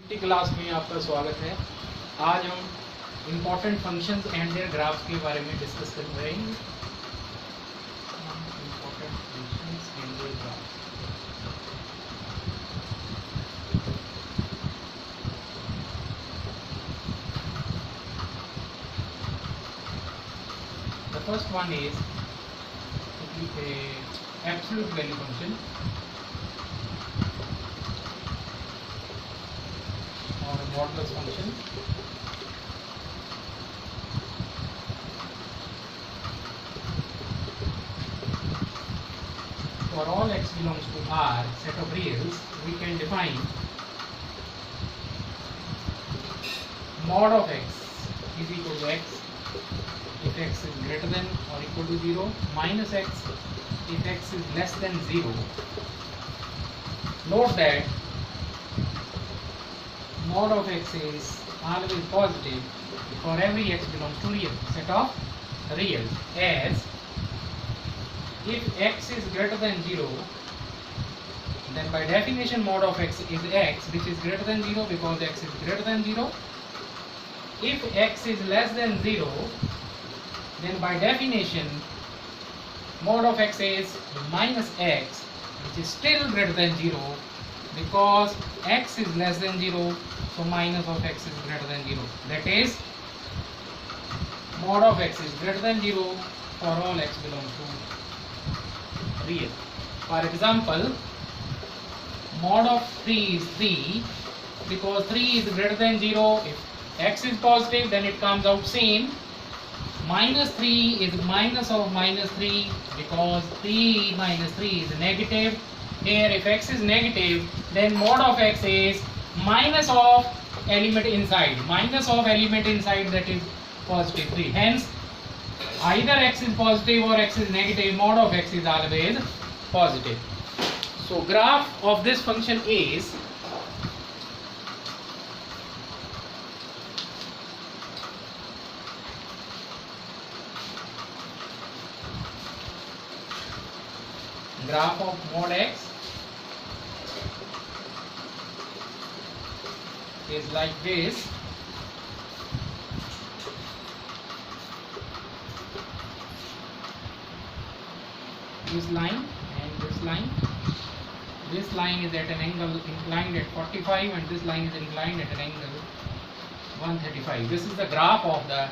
की क्लास में आपका स्वागत है। आज हम important functions and their graphs के बारे में डिस्कस कर रहे हैं। Important functions and their graphs. The first one is absolute value function or modulus function. For all x belongs to R set of reals, we can define mod of x is equal to x if x is greater than or equal to 0, minus x if x is less than 0. Note that mod of x is always positive for every x belongs to real set of real, as if x is greater than 0, then by definition mod of x is x which is greater than 0 because x is greater than 0. If x is less than 0, then by definition mod of x is minus x which is still greater than 0 because x is less than 0, so minus of x is greater than 0. That is, mod of x is greater than 0 for all x belongs to real. For example, mod of 3 is 3 because 3 is greater than 0. If x is positive, then it comes out same. Minus 3 is minus of minus 3 because 3 minus 3 is negative. Here if x is negative, then mod of x is minus of element inside. Minus of element inside, that is positive 3. Hence, either x is positive or x is negative, mod of x is always positive. So graph of this function is graph of mod x is like this. This line and this line. This line is at an angle inclined at 45 and this line is inclined at an angle 135. This is the graph of the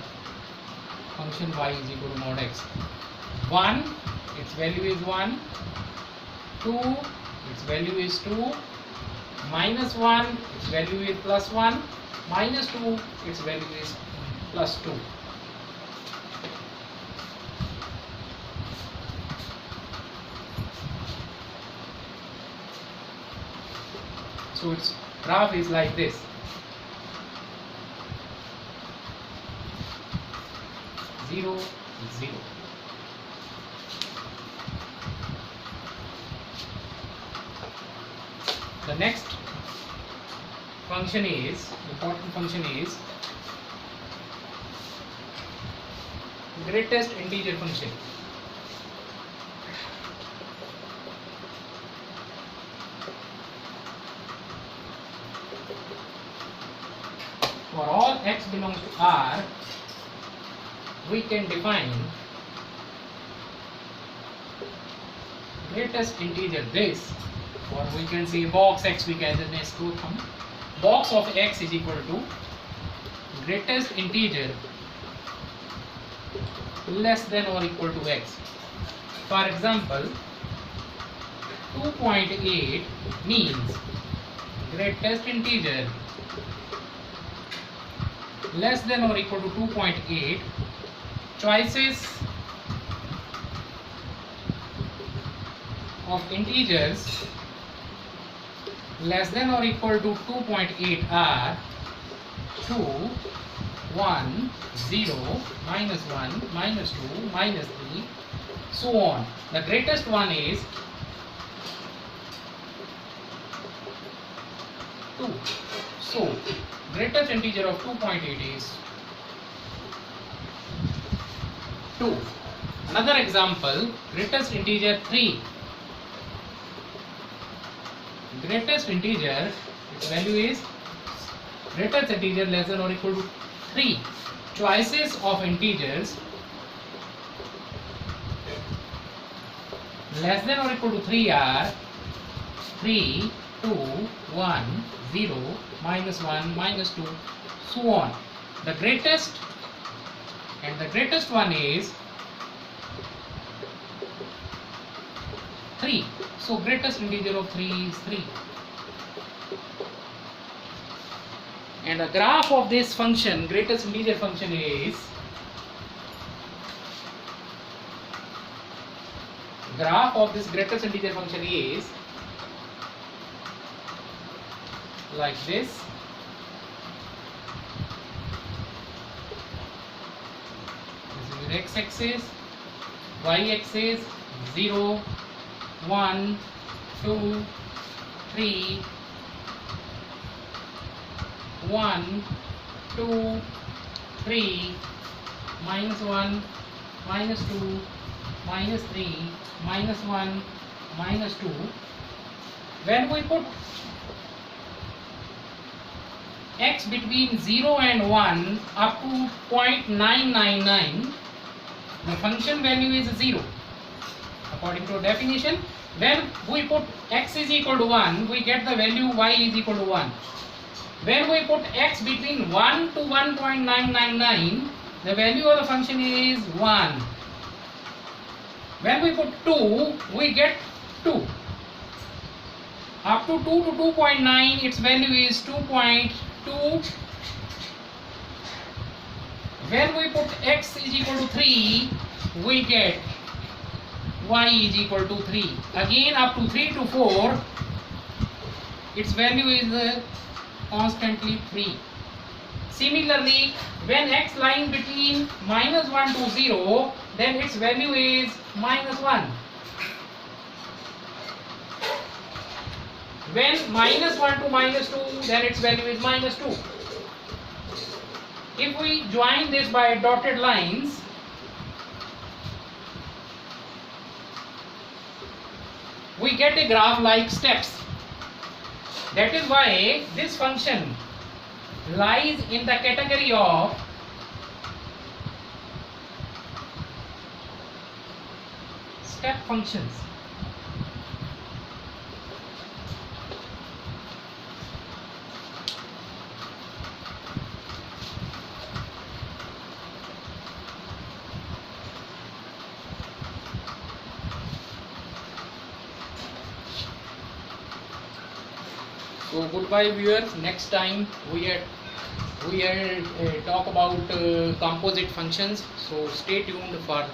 function y is equal to mod x. 1, its value is 1. 2, its value is 2. Minus 1, its value is plus 1. Minus 2, its value is plus 2. So its graph is like this. 0, 0. The next function is, important function is greatest integer function. For all x belongs to R, we can define greatest integer this, or we can say box x we can say इसको हम box of x is equal to greatest integer less than or equal to x. For example, 2.8 means greatest integer less than or equal to 2.8. Choices of integers less than or equal to 2.8 are 2, 1, 0, minus 1, minus 2, minus 3, so on. The greatest one is 2. So, greatest integer of 2.8 is 2. Another example, greatest integer 3. Greatest integer, its value is greatest integer less than or equal to 3. Choices of integers less than or equal to 3 are 3, 2, 1, 0, -1, -2, so on. The greatest one is 3. So greatest integer of 3 is 3. And the graph of this function, greatest integer function, is graph of this greatest integer function is like this. This is x-axis, y-axis 0, 1, 2, 3, 1, 2, 3, -1, -2, -3, -1, -2. When we put x between 0 and 1 up to 0.999, the function value is 0 according to definition. When we put x is equal to 1, we get the value y is equal to 1. When we put x between 1 to 1.999, the value of the function is 1. When we put 2, we get 2. Up to 2 to 2.9, its value is 2.2. When we put x is equal to 3, we get y is equal to 3. Again, up to 3 to 4, its value is constantly 3. Similarly, when x lies between -1 to 0, then its value is -1. When -1 to -2, then its value is -2. If we join this by dotted lines, we get a graph like steps. That is why this function lies in the category of step functions. So goodbye viewers. Next time we talk about composite functions. So stay tuned for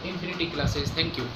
infinity classes. Thank you.